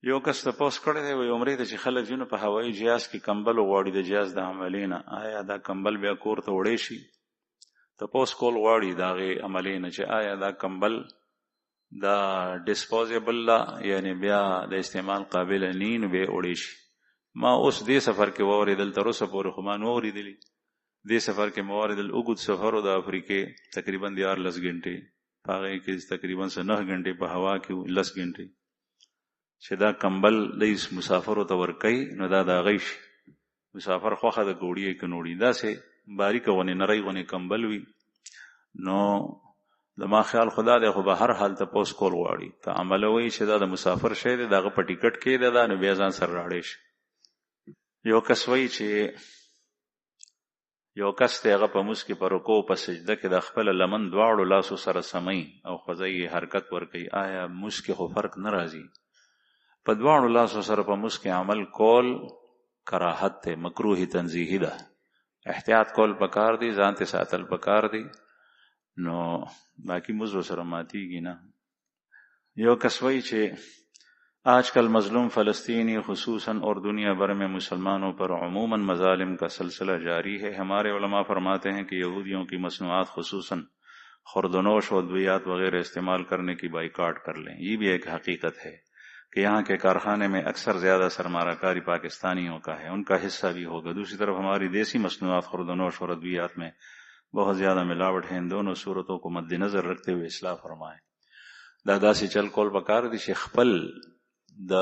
یو کس تپوس کړی دی وایي عمرې ته چې خلک ځي نو په هوایي جهاز کې کمبل غواړي د جهاز د عملې نه، آیا دا کمبل بیا کور ته وړی شي؟ تپوس کول غواړي د هغې عملې نه چې آیا دا کمبل دا ډسپوزیبل ده، یعنی بیا د استعمال قابل نه نو بیا وړی شي. ما اوس دې سفر کې واورېدل، تر اوسه پورې خو ما نه اورېدلي، دې سفر کې ما واورېدل اوږد سفر و د افریقې تقریبا 14 غنټې، په هغې کې تقریبا 9 غنټې په هوا کې 10 غنټې چې دا کمبل د مسافرو ته ورکوي نو دا د هغې شي. مسافر خوښه د ګوړي یې که نوړي، داسې باریکه غونې نری غونې کمبل وي. نو د ما خیال خدا دی خو به هر حال تپوس کول غواړي، که عمله وایي چې دا د مسافر شی دی د هغه په ټیکټ کې دی دا، نو بیا ځان سره راړی شي. یو کس وایي چې یو کس دی هغه په مونځ کې په رکوع په سجده کې د خپله لمن دواړو لاسو سره سموي او خوځی یې حرکت ورکوي، آیا مونځ کې خو فرق نه راځي؟ په دواړو لاسو سره په مونځ کې عمل کول کراهت دی، مکروه تنزیهی ده، احتیاط کول پکار دی، ځان ته ساتل پکار دی، نو باقی مزو سره ماتیږي نه. یو کس وایي چې آج کل مظلوم فلسطینی خصوصاً اور دنیا بھر میں مسلمانوں پر عموماً مظالم کا سلسلہ جاری ہے. ہمارے علماء فرماتے ہیں کہ یہودیوں کی مصنوعات خصوصاً خوردنوش و ادویات وغیرہ استعمال کرنے کی بائیکاٹ کر لیں. یہ بھی ایک حقیقت ہے کہ یہاں کے کارخانے میں اکثر زیادہ سرمایہ کاری پاکستانیوں کا ہے، ان کا حصہ بھی ہوگا. دوسری طرف ہماری دیسی مصنوعات خوردنوش اور ادویات میں بہت زیادہ ملاوٹ ہے. ان دونوں صورتوں کو مد نظر رکھتے ہوئے اصلاح فرمائیں. دا داسې چل کول پکار دي چې خپل د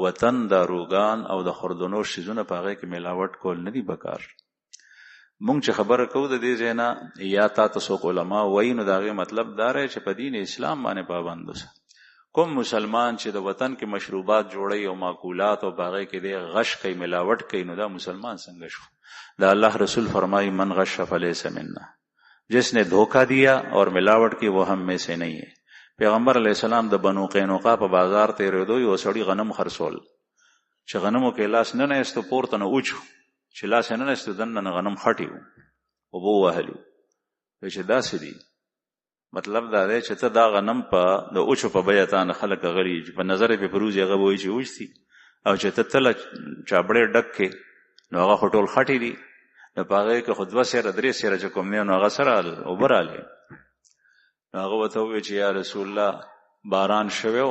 وطن داروګان او د خوردنوش شیزونه په هغې کې ملاوټ کول نه دي پکار. مونږ چې خبره کوو د دې ځای نه یا تا ته څوک علما وایي نو د هغې مطلب دا دی چې په دین اسلام باندې پابند اوسه. کوم مسلمان چې د وطن کې مشروبات جوړي او ماکولات او په هغې کې دی غش کوي ملاوټ کوي نو دا مسلمان څنګه شو؟ دا الله رسول فرمائی من غش فلیس منا، جس نے دھوکہ دیا اور ملاوٹ کی وہ ہم میں سے نہیں ہے. پیغمبر علیہ السلام د بنو قینقاع په بازار تېرېدو یو سړي غنم خرڅول، چې غنمو کې لاس نه نایستو پورته نه اوچو، چې لاس یې نه نایستو دننه غنم خټي وو اوبه ووهلي وو. چې داسې دي مطلب دا دی چې ته دا غنم په د اوچو په بیه تا نه خلک غلي په نظر یې په پروزي هغه به وایي چې اوچ دي، او چې ته تله چابړې ډک کې نو هغه خو ټول خټي دي، نو په هغې کې خو 2 سیره 3 سیره چې کوم دی نو هغه سره اوبه رالې. نو هغه ورته وویل چې یا رسول الله باران شوی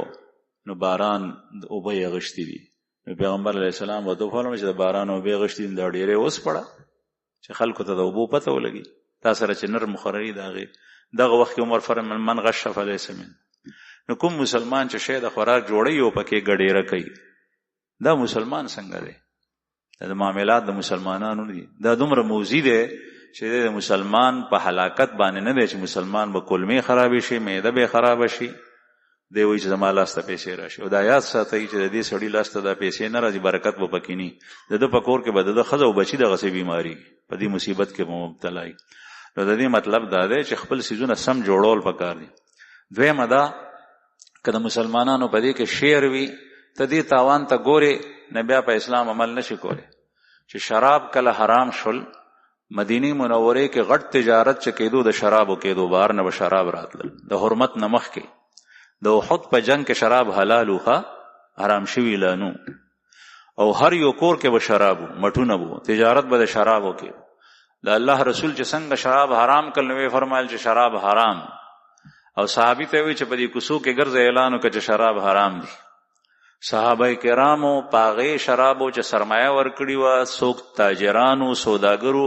نو باران اوبه یې غشتي دي. نو پیغمبر علیه السلام ورته وفرمایل چې د باران اوبه یې غشتي دي دا ډېرې وسپړه چې خلکو ته د اوبو پته ولګي، تا سره چې نرم مخرري د هغې. دغه وخت کې عمر فرمایل من غش فلیس من. نو کوم مسلمان چې شی د خوراک جوړوي او پکې ګډېره کوي دا مسلمان څنګه دی؟ دا معاملات د مسلمانانو دي. دا دومره موزي دی چې د مسلمان په هلاکت باندې نه دی چې مسلمان به کلمې خرابې شي، معده به خرابه شي، دی وایي چې زما لاس ته پیسې راشي. او دا یاد ساتئ چې د دې سړي لاس ته دا پیسې نه راځي برکت به پکې نه، د ده په کور کې به د ده ښځه او بچي دغسې بیماري په دې مصیبت کې به مبتلا وي. نو د دې مطلب دا دی چې خپل څیزونه سم جوړول پکار دي. دویمه دا که د مسلمانانو په دې کې شعر وي ته دې تاوان ته ګورې نه بیا په اسلام عمل نشي کولی. چې شراب کله حرام شول مدینی منورې کې غټ تجارت چې کېدو د شرابو کېدو بار نه به شراب راتلل. د حرمت نه مخکې د احد په جنگ کې شراب حلال وخه حرام شوي لانو، او هر یو کور کې به شرابو مټونه بو تجارت به د شرابو کې. د الله رسول چې څنګه شراب حرام کړل نو فرمایل چې شراب حرام، او صحابي ته وی چې په دې کوڅو کې ګرځي اعلان وکړي چې شراب حرام دي. صحابه کرامو پاغې شرابو چې سرمایه ورکړي وه څوک تاجرانو سوداګرو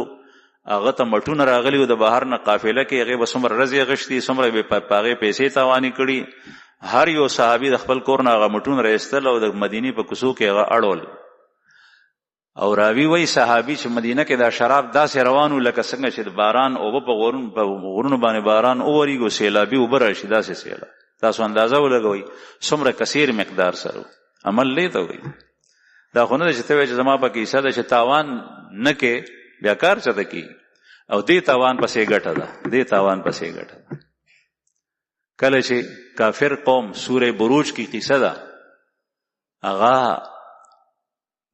هغه ته مټونه راغلي و د بهر نه قافله کې هغې به څومره رزې غشتي څومره به په هغې پیسې تاواني کړي. هر یو صحابي د خپل کور نه هغه مټونه راایستل او د مدینې په کوڅو کې هغه اړول. او راوی وی صحابي چې مدینه کې دا شراب داسې روانو لکه څنګه چې د باران اوبه په غرونو باندې باران وورېږي سیلابي اوبه راشي داسې سیلاب. تاسو اندازه ولګوئ څومره کثیر مقدار سره عمل لې ته وایي. دا خو نه ده چې ته وایې چې زما پکې حصه ده چې تاوان نه کې بیا کار چاته کېږي. او دې تاوان پسې ګټه ده، دې تاوان پسې ګټه ده. کله چې کافر قوم سوره بروج کی قصه ده هغه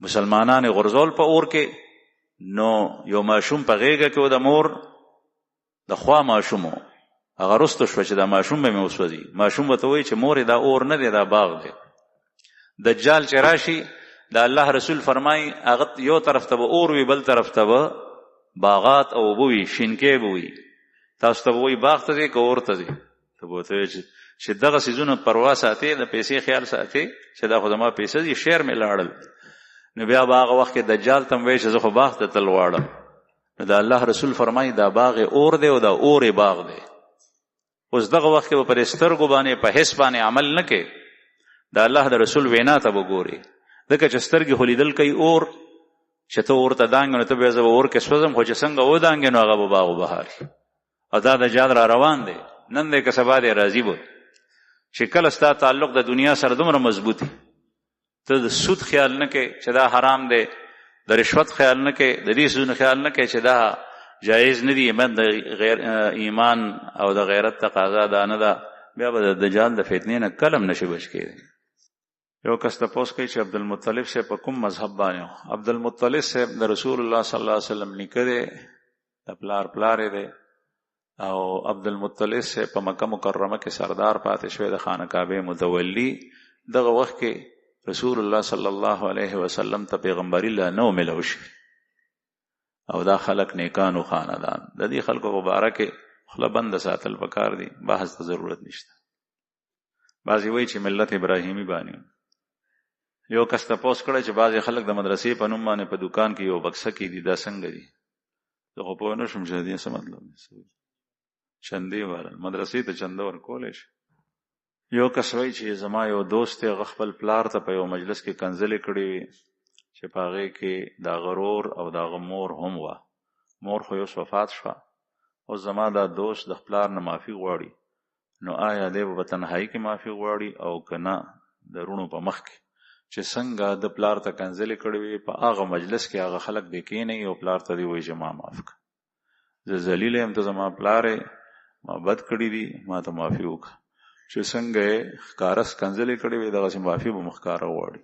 مسلمانان غرزول په اور کې نو یو ماشوم په غېږه کې و د مور د خوا ماشوم هغه رستو شو چې دا ماشوم به مې وسوځي. ماشوم ورته وایي چې مورې دا اور نه دی دا باغ دی. دجال چې راشي د الله رسول فرمای هغه یو طرف ته اور وي بل طرف ته باغات او بوي شینکې بوي. تاسو ته وایي باغ ته ځئ که اور ته ځئ؟ ته به ورته وایي چې دغه څیزونه پروا ساتئ، د پیسې خیال ساتئ چې دا خو زما پیسې دي، شعر مې لاړل. نو بیا به هغه وخت کې دجال ته هم وایي چې زه خو باغ ته تل غواړم. نو د الله رسول فرمایي دا باغ اور دی او دا اور باغ دی. اوس دغه وخت کې به پر سترګو باندې په حس باندې عمل نه کوي، د الله د رسول وینا ته به ګوري. ځکه چې سترګې خو لیدل کوي اور، چې ته اور ته دانګې نو ته بیا زه به اور کې سوځم، خو چې څنګه ودانګې نو هغه به باغ و بهار شي. او دا دجال را روان دی، نن دی که سبا دی راځي به. چې کله ستا تعلق د دنیا سره دومره مضبوط وي، ته د سود خیال نه کوې چې دا حرام دی، د رشوت خیال نه کوې، د دې څیزونو خیال نه کوې چې دا جایز نه دي، ایمان او د غیرت تقاضا دا نه ده، بیا به د دجال د فتنې نه کله هم نشي بچ کېدی. یو کس تپوس کوي چې عبدالمطلب صاحب په کوم مذهب باندې و؟ عبدالمطلب صاحب د رسول الله صلی الله علیه وسلم نیکه دی، د پلار یې دی، او عبدالمطلب صاحب په مکه مکرمه کې سردار پاتې شوی د خانه کعبه متولی. دغه وخت کې رسول الله صلی الله علیه وسلم ته پیغمبري لا نو ملو شي، او دا خلق نیکانو خاندان. د دې خلکو مبارکه خله بند ساتل پکار دي، بحث ته ضرورت نشته. بعضی وایي چې ملت ابراهیمی باندې. یو کس تپوس کړی چې بعضې خلک د مدرسې په نوم باندې په دکان کې یو بکسه کې دي، دا څنګه دي؟ زه خو پوه نه شوم چې دې څه مطلب دی. چندې والا مدرسې ته چنده ورکولی شي. یو کس وایي چې زما یو دوست دی، هغه خپل پلار ته په یو مجلس کې کنځلې کړې وي چې په هغې کې د هغه ورور او د هغه مور هم وه. مور خو اوس وفات شوه، اوس زما دا دوست د پلار نه معافي غواړي. نو آیا دی به په تنهایي کې معافي غواړي او که نه د رونو په مخ کې چې څنګه د پلار ته کنځلې کړې وي په هغه مجلس کې هغه خلک دی کېنئ او پلار ته دی وایي چې ما معاف کړه، زه ذلیله یم، ته زما پلار یې، ما بد کړي دي، ما ته معافي وکړه. چې څنګه یې ښکاره کنځلې کړې وي دغسې معافي به مو ښکاره غواړي.